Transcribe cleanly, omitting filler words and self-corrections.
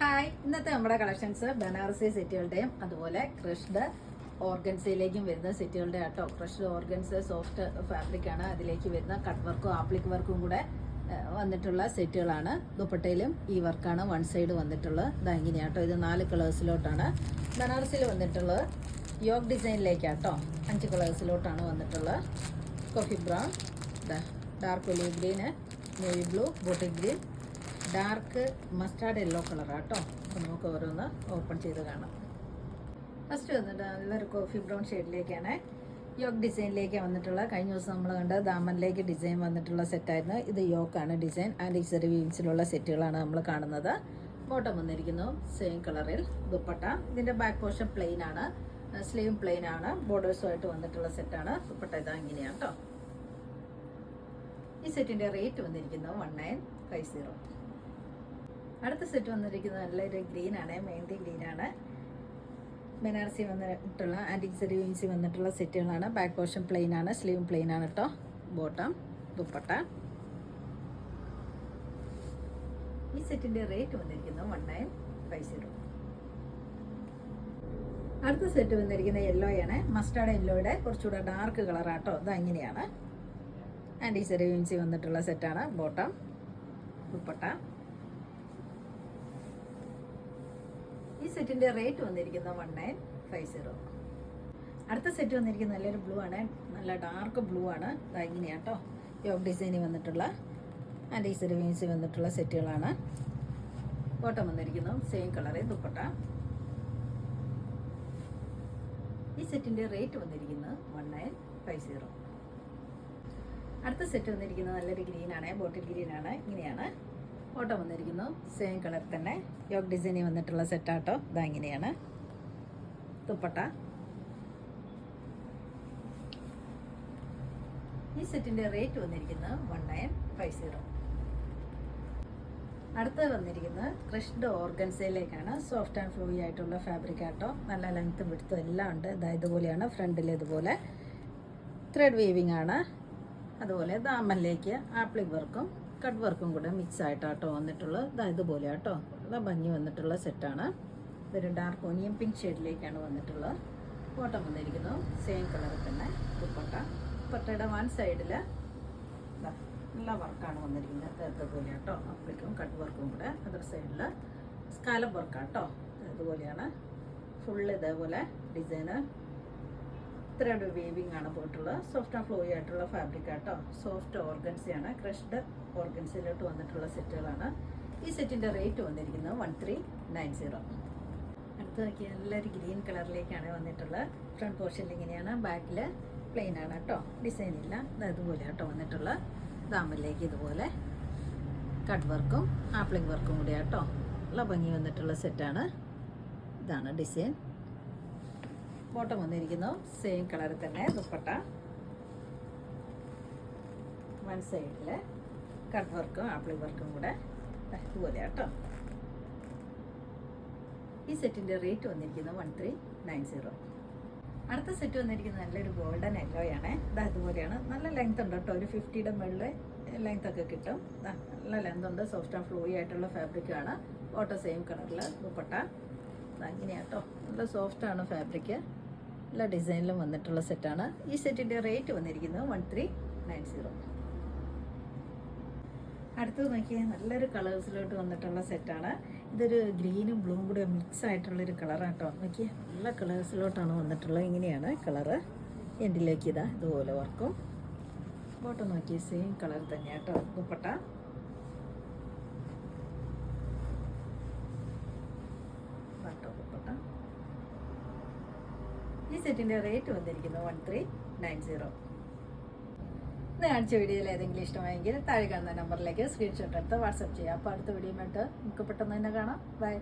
Hi, ഇന്നത്തെ നമ്മുടെ collections Banarasi സെറ്റുകളുടെയും അതുപോലെ ക്രഷ്ഡ് ഓർഗൻസയിലേക്കും വരുന്ന സെറ്റുകളുടെ ആട്ടോ. ക്രഷ്ഡ് ഓർഗൻസ് സോഫ്റ്റ് ഫാബ്രിക് ആണ്, അതിലേക്ക് വരുന്ന കട്ട് വർക്കും ആപ്ലിക് വർക്കും കൂടെ വന്നിട്ടുള്ള സെറ്റുകളാണ്. ദുപ്പട്ടയിലും ഈ വർക്കാണ് വൺ സൈഡ് വന്നിട്ടുള്ളത്. ഇതാ ഇങ്ങനെയാട്ടോ. ഇത് 4 കളേഴ്സിലോട്ടാണ് ബനാറസിയിൽ വന്നിട്ടുള്ളത്. യോഗ് ഡിസൈനിലേക്കാട്ടോ 5 കളേഴ്സിലോട്ടാണ് വന്നിട്ടുള്ളത്. Coffee brown, dark olive green, navy blue, bottle green, dark mustard yellow കളറാട്ടോ. അപ്പോൾ നമുക്ക് ഓരോന്ന് ഓപ്പൺ ചെയ്ത് കാണാം. ഫസ്റ്റ് വന്നിട്ട് നല്ലൊരു കോഫി ബ്രൗൺ ഷെയ്ഡിലേക്കാണ് യോക്ക് ഡിസൈനിലേക്ക് വന്നിട്ടുള്ള. കഴിഞ്ഞ ദിവസം നമ്മൾ കണ്ട ദാമനിലേക്ക് ഡിസൈൻ വന്നിട്ടുള്ള സെറ്റായിരുന്നു. ഇത് യോക്കാണ് ഡിസൈൻ. ആൻഡ് ഇക്സറി വീൻസിലുള്ള സെറ്റുകളാണ് നമ്മൾ കാണുന്നത്. ബോട്ടം വന്നിരിക്കുന്നു സെയിം കളറിൽ. ദുപ്പട്ട ഇതിൻ്റെ ബാക്ക് പോർഷൻ പ്ലെയിൻ ആണ്, സ്ലീവ് പ്ലെയിൻ ആണ്, ബോർഡേഴ്സുമായിട്ട് വന്നിട്ടുള്ള സെറ്റാണ്. ദുപ്പട്ട ഇതാ ഇങ്ങനെയാണ് കേട്ടോ. ഈ സെറ്റിൻ്റെ റേറ്റ് വന്നിരിക്കുന്നത് 1950. അടുത്ത സെറ്റ് വന്നിരിക്കുന്നത് നല്ലൊരു ഗ്രീൻ ആണ്, മെഹന്തി ഗ്രീൻ ആണ്. ബനാറസി വന്നിട്ടുള്ള ആൻറ്റിക് സെറി വീൻസി വന്നിട്ടുള്ള സെറ്റുകളാണ്. ബാക്ക് പോർഷൻ പ്ലെയിൻ ആണ്, സ്ലീവ് പ്ലെയിൻ ആണ് കേട്ടോ. ബോട്ടം, ദുപ്പട്ട. ഈ സെറ്റിന്റെ റേറ്റ് വന്നിരിക്കുന്നത് 1950. അടുത്ത സെറ്റ് വന്നിരിക്കുന്നത് യെല്ലോ ആണ്, മസ്റ്റാർഡ് യെല്ലോയുടെ കുറച്ചുകൂടെ ഡാർക്ക് കളറാട്ടോ. ഇത് അങ്ങനെയാണ്. ആൻറ്റിക് സെറി വീൻസി വന്നിട്ടുള്ള സെറ്റാണ്. ബോട്ടം, ദുപ്പട്ട. ഈ സെറ്റിന്റെ റേറ്റ് വന്നിരിക്കുന്നത് 1950. അടുത്ത സെറ്റ് വന്നിരിക്കുന്നത് നല്ലൊരു ബ്ലൂ ആണ്, നല്ല ഡാർക്ക് ബ്ലൂ ആണ്. ഇങ്ങനെയാട്ടോ. യോഗ് ഡിസൈനിൽ വന്നിട്ടുള്ള ആൻറ്റിക് സെറി വീൻസി വന്നിട്ടുള്ള സെറ്റുകളാണ്. ബോട്ടം വന്നിരിക്കുന്നു സെയിം കളറിൽ. ദുപ്പട്ട. ഈ സെറ്റിന്റെ റേറ്റ് വന്നിരിക്കുന്നത് 1950. അടുത്ത സെറ്റ് വന്നിരിക്കുന്നത് നല്ലൊരു ഗ്രീൻ ആണ്, ബോട്ടിൽ ഗ്രീൻ ആണ്. ഇങ്ങനെയാണ്. ബോട്ടം വന്നിരിക്കുന്നു സെയിം കളർ തന്നെ, യോഗ് ഡിസൈനിൽ വന്നിട്ടുള്ള സെറ്റാട്ടോ. ഇതാ ഇങ്ങനെയാണ്. ദുപ്പട്ട. ഈ സെറ്റിന്റെ റേറ്റ് വന്നിരിക്കുന്നത് 1950. അടുത്തത് വന്നിരിക്കുന്നത് ക്രഷ്ഡ് ഓർഗൻസയിലേക്കാണ്. സോഫ്റ്റ് ആൻഡ് ഫ്ലോയി ആയിട്ടുള്ള ഫാബ്രിക് ആട്ടോ. നല്ല ലെങ്ത്തും വിഡ്ത്തും എല്ലാം ഉണ്ട്. ഇതുപോലെയാണ് ഫ്രണ്ടിൽ. ഇതുപോലെ ത്രെഡ് വീവിങ് ആണ്. അതുപോലെ ദാമനിലേക്ക് ആപ്ലിക് വർക്കും കട്ട് വർക്കും കൂടെ മിക്സ് ആയിട്ടാട്ടോ വന്നിട്ടുള്ളത്. ഇതുപോലെ ആട്ടോ. നല്ല ഭംഗി വന്നിട്ടുള്ള സെറ്റാണ്. ഇതൊരു ഡാർക്ക് ഓനിയൻ പിങ്ക് ഷെയ്ഡിലേക്കാണ് വന്നിട്ടുള്ളത്. ബോട്ടം വന്നിരിക്കുന്നു സെയിം കളറിൽ തന്നെ. ദുപ്പട്ട. ദുപ്പട്ടയുടെ വൺ സൈഡിൽ നല്ല വർക്കാണ് വന്നിരിക്കുന്നത്. ഇതുപോലെ ആട്ടോ. ആപ്ലിക്കും കട്ട് വർക്കും കൂടെ. അതർ സൈഡിൽ സ്കാലപ്പ് വർക്കാട്ടോ. ഇതുപോലെയാണ് ഫുള്ള്. ഇതേപോലെ ഡിസൈന് ത്രെഡ് വീവിങ് ആണ് പോയിട്ടുള്ളത്. സോഫ്റ്റ് ആൻഡ് ഫ്ലോയി ആയിട്ടുള്ള ഫാബ്രിക് ആട്ടോ. സോഫ്റ്റ് ഓർഗൻസിയാണ്. ക്രഷ്ഡ് ഓർഗൻസിലോട്ട് വന്നിട്ടുള്ള സെറ്റുകളാണ്. ഈ സെറ്റിന്റെ റേറ്റ് വന്നിരിക്കുന്നത് 1390. അടുത്ത് നോക്കിയാൽ നല്ലൊരു ഗ്രീൻ കളറിലേക്കാണ് വന്നിട്ടുള്ളത്. ഫ്രണ്ട് പോർഷനിൽ ഇങ്ങനെയാണ്, ബാക്കിൽ പ്ലെയിൻ ആണ് കേട്ടോ. ഡിസൈൻ ഇല്ല. ഇതുപോലെ ആട്ടോ വന്നിട്ടുള്ള. ദാമനിലേക്ക് ഇതുപോലെ കട്ട് വർക്കും ആപ്ലിക് വർക്കും കൂടി ആട്ടോ. നല്ല ഭംഗി വന്നിട്ടുള്ള സെറ്റാണ്. ഇതാണ് ഡിസൈൻ. ബോട്ടം വന്നിരിക്കുന്നു സെയിം കളറിൽ തന്നെ. ദുപ്പട്ട. വൺ സൈഡിൽ കട്ട് വർക്കും ആപ്ലിക് വർക്കും കൂടെ ഇതുപോലെ കേട്ടോ. ഈ സെറ്റിന്റെ റേറ്റ് വന്നിരിക്കുന്നത് 1390. അടുത്ത സെറ്റ് വന്നിരിക്കുന്നത് നല്ലൊരു ഗോൾഡൻ യെല്ലോ ആണ്. ഇതുപോലെയാണ്. നല്ല ലെങ്ത് ഉണ്ട് കേട്ടോ. ഒരു 50യുടെ മുകളിൽ ലെങ്ത് ഒക്കെ കിട്ടും. നല്ല ലെങ്ത് ഉണ്ട്. സോഫ്റ്റ് ആൻഡ് ഫ്ലോയി ആയിട്ടുള്ള ഫാബ്രിക് ആണ്. ബോട്ടം സെയിം കളറിൽ. ദുപ്പട്ട ഇങ്ങനെയാട്ടോ. നല്ല സോഫ്റ്റ് ആണ് ഫാബ്രിക്. എല്ലാ ഡിസൈനിലും വന്നിട്ടുള്ള സെറ്റാണ്. ഈ സെറ്റിൻ്റെ റേറ്റ് വന്നിരിക്കുന്നത് 1390. അടുത്തത് നോക്കിയാൽ നല്ലൊരു കളേഴ്സിലോട്ട് വന്നിട്ടുള്ള സെറ്റാണ്. ഇതൊരു ഗ്രീനും ബ്ലൂവും കൂടെ മിക്സ് ആയിട്ടുള്ളൊരു കളറാട്ടോ. നോക്കിയാൽ നല്ല കളേഴ്സിലോട്ടാണ് വന്നിട്ടുള്ളത്. ഇങ്ങനെയാണ് കളറ്. എൻഡിലേക്ക് ഇതുപോലെ വർക്കും. ബോട്ടം നോക്കിയാൽ സെയിം കളർ തന്നെയാട്ടോ. ദുപ്പട്ട. ദുപ്പട്ട. ഈ സെറ്റിന്റെ റേറ്റ് വന്നിരിക്കുന്നത് 1390. ഇന്ന് കാണിച്ച വീഡിയോയിൽ ഏതെങ്കിലും ഇഷ്ടമായെങ്കിൽ താഴെ കാണുന്ന നമ്പറിലേക്ക് സ്ക്രീൻഷോട്ട് എടുത്ത് വാട്സപ്പ് ചെയ്യാം. അപ്പോൾ അടുത്ത വീഡിയോ ആയിട്ട് നമുക്ക് പെട്ടെന്ന് തന്നെ കാണാം. ബൈ.